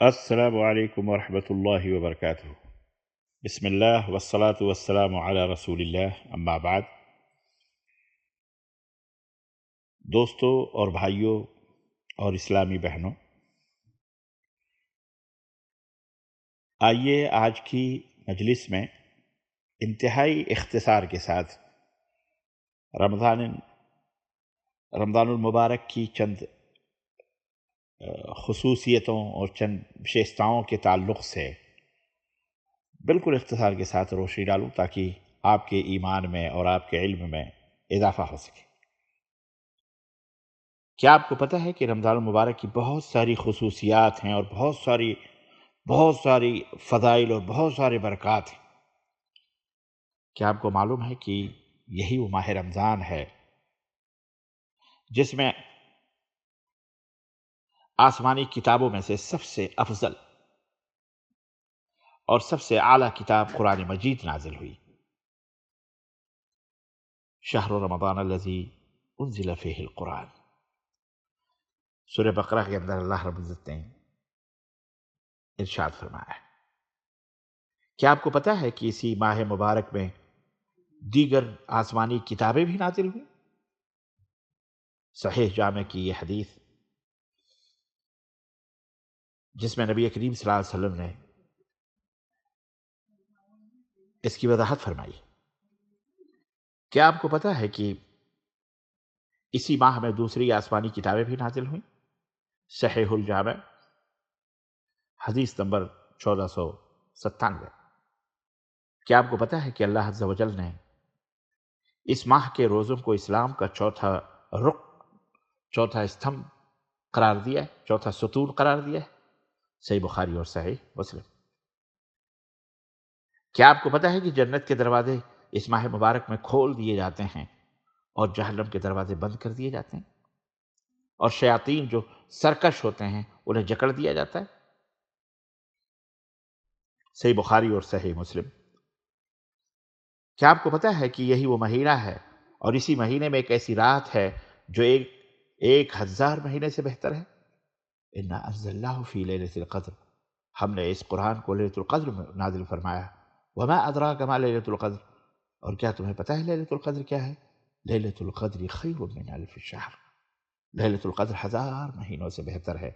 السلام علیکم ورحمۃ اللہ وبرکاتہ۔ بسم اللہ والصلاة والسلام علی رسول اللہ، اما بعد۔ دوستوں اور بھائیوں اور اسلامی بہنوں، آئیے آج کی مجلس میں انتہائی اختصار کے ساتھ رمضان المبارک کی چند خصوصیتوں اور چند وشیشتاؤں کے تعلق سے بالکل اختصار کے ساتھ روشنی ڈالوں، تاکہ آپ کے ایمان میں اور آپ کے علم میں اضافہ ہو سکے۔ کیا آپ کو پتہ ہے کہ رمضان المبارک کی بہت ساری خصوصیات ہیں اور بہت ساری فضائل اور بہت سارے برکات ہیں؟ کیا آپ کو معلوم ہے کہ یہی وہ ماہ رمضان ہے جس میں آسمانی کتابوں میں سے سب سے افضل اور سب سے اعلیٰ کتاب قرآن مجید نازل ہوئی؟ شہر رمضان الذی انزل فیہ القرآن، سورہ بقرہ کے اندر اللہ رب العزت نے ارشاد فرمایا ہے۔ کیا آپ کو پتہ ہے کہ اسی ماہ مبارک میں دیگر آسمانی کتابیں بھی نازل ہوئیں؟ صحیح جامع کی یہ حدیث جس میں نبی کریم صلی اللہ علیہ وسلم نے اس کی وضاحت فرمائی۔ کیا آپ کو پتہ ہے کہ اسی ماہ میں دوسری آسمانی کتابیں بھی نازل ہوئیں؟ صحیح الجامع حدیث نمبر 1497۔ کیا آپ کو پتہ ہے کہ اللہ عز و جل نے اس ماہ کے روزوں کو اسلام کا چوتھا استھم قرار دیا ہے، چوتھا ستون قرار دیا ہے؟ صحیح بخاری اور صحیح مسلم۔ کیا آپ کو پتہ ہے کہ جنت کے دروازے اس ماہ مبارک میں کھول دیے جاتے ہیں اور جہنم کے دروازے بند کر دیے جاتے ہیں، اور شیاطین جو سرکش ہوتے ہیں انہیں جکڑ دیا جاتا ہے؟ صحیح بخاری اور صحیح مسلم۔ کیا آپ کو پتہ ہے کہ یہی وہ مہینہ ہے اور اسی مہینے میں ایک ایسی رات ہے جو ایک ہزار مہینے سے بہتر ہے؟ انا انزلناہ فی لیلۃ القدر، ہم نے اس قرآن کو لیلۃ القدر میں نازل فرمایا۔ وما ادراک ما لیلۃ القدر، اور کیا تمہیں پتہ ہے لیلۃ القدر کیا ہے؟ لیلۃ القدر خیر من الف شہر، لیلۃ القدر 1000 مہینوں سے بہتر ہے۔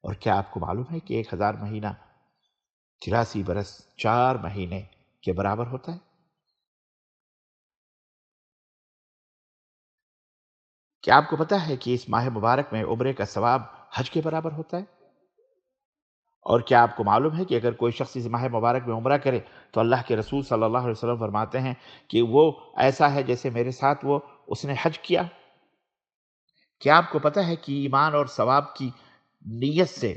اور کیا آپ کو معلوم ہے کہ 1000 مہینہ 83 برس 4 مہینے کے برابر ہوتا ہے؟ کیا آپ کو پتہ ہے کہ اس ماہ مبارک میں عمرے کا ثواب حج کے برابر ہوتا ہے؟ اور کیا آپ کو معلوم ہے کہ اگر کوئی شخص اس ماہ مبارک میں عمرہ کرے تو اللہ کے رسول صلی اللہ علیہ وسلم فرماتے ہیں کہ وہ ایسا ہے جیسے میرے ساتھ اس نے حج کیا؟ کیا آپ کو پتہ ہے کہ ایمان اور ثواب کی نیت سے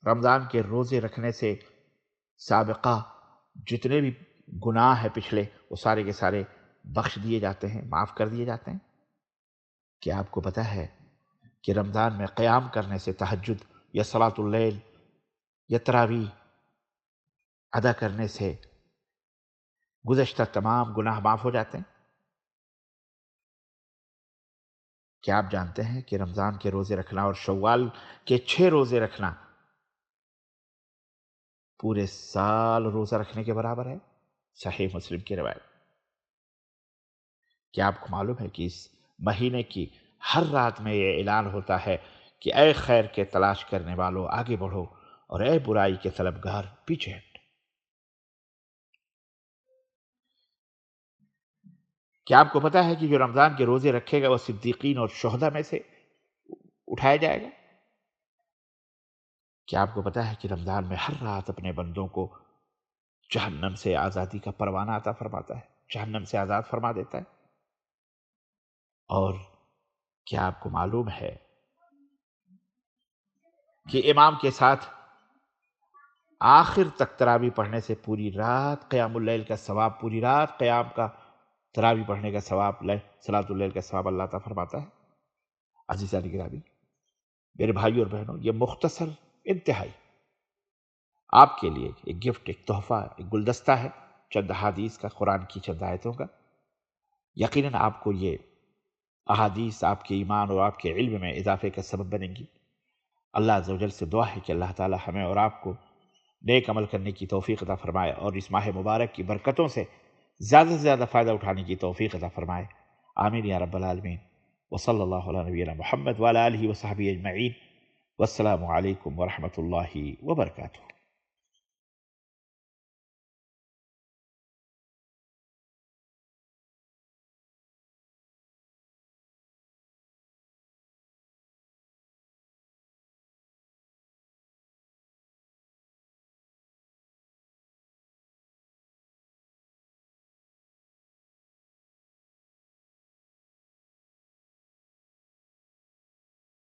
رمضان کے روزے رکھنے سے سابقہ جتنے بھی گناہ ہیں پچھلے، وہ سارے کے سارے بخش دیے جاتے ہیں، معاف کر دیے جاتے ہیں؟ کیا آپ کو پتہ ہے کہ رمضان میں قیام کرنے سے، تہجد یا صلاۃ اللیل یا تراویح ادا کرنے سے گزشتہ تمام گناہ معاف ہو جاتے ہیں؟ کیا آپ جانتے ہیں کہ رمضان کے روزے رکھنا اور شوال کے 6 روزے رکھنا پورے سال روزہ رکھنے کے برابر ہے؟ صحیح مسلم کی روایت۔ کیا آپ کو معلوم ہے کہ اس مہینے کی ہر رات میں یہ اعلان ہوتا ہے کہ اے خیر کے تلاش کرنے والوں آگے بڑھو، اور اے برائی کے طلبگار پیچھے ہٹو۔ کیا آپ کو پتہ ہے کہ جو رمضان کے روزے رکھے گا وہ صدیقین اور شہداء میں سے اٹھایا جائے گا؟ کیا آپ کو پتہ ہے کہ رمضان میں ہر رات اپنے بندوں کو جہنم سے آزادی کا پروانہ عطا فرماتا ہے، جہنم سے آزاد فرما دیتا ہے؟ اور کیا آپ کو معلوم ہے کہ امام کے ساتھ آخر تک تراویح پڑھنے سے پوری رات قیام اللیل کا ثواب، پوری رات قیام کا تراویح پڑھنے کا ثواب، صلاۃ اللیل کا ثواب اللہ تعالیٰ فرماتا ہے؟ عزیزان گرامی، میرے بھائی اور بہنوں، یہ مختصر انتہائی آپ کے لیے ایک گفٹ، ایک تحفہ، ایک گلدستہ ہے، چند احادیث کا، قرآن کی چند آیتوں کا۔ یقیناً آپ کو یہ احادیث آپ کے ایمان اور آپ کے علم میں اضافے کا سبب بنیں گی۔ اللہ عز و جل سے دعا ہے کہ اللہ تعالی ہمیں اور آپ کو نیک عمل کرنے کی توفیق عطا فرمائے اور اس ماہ مبارک کی برکتوں سے زیادہ سے زیادہ فائدہ اٹھانے کی توفیق عطا فرمائے، آمین یا رب العالمین۔ وصلی اللہ علی نبینا محمد وعلی آلہ وصحبہ اجمعین، والسلام علیکم ورحمۃ اللہ وبرکاتہ۔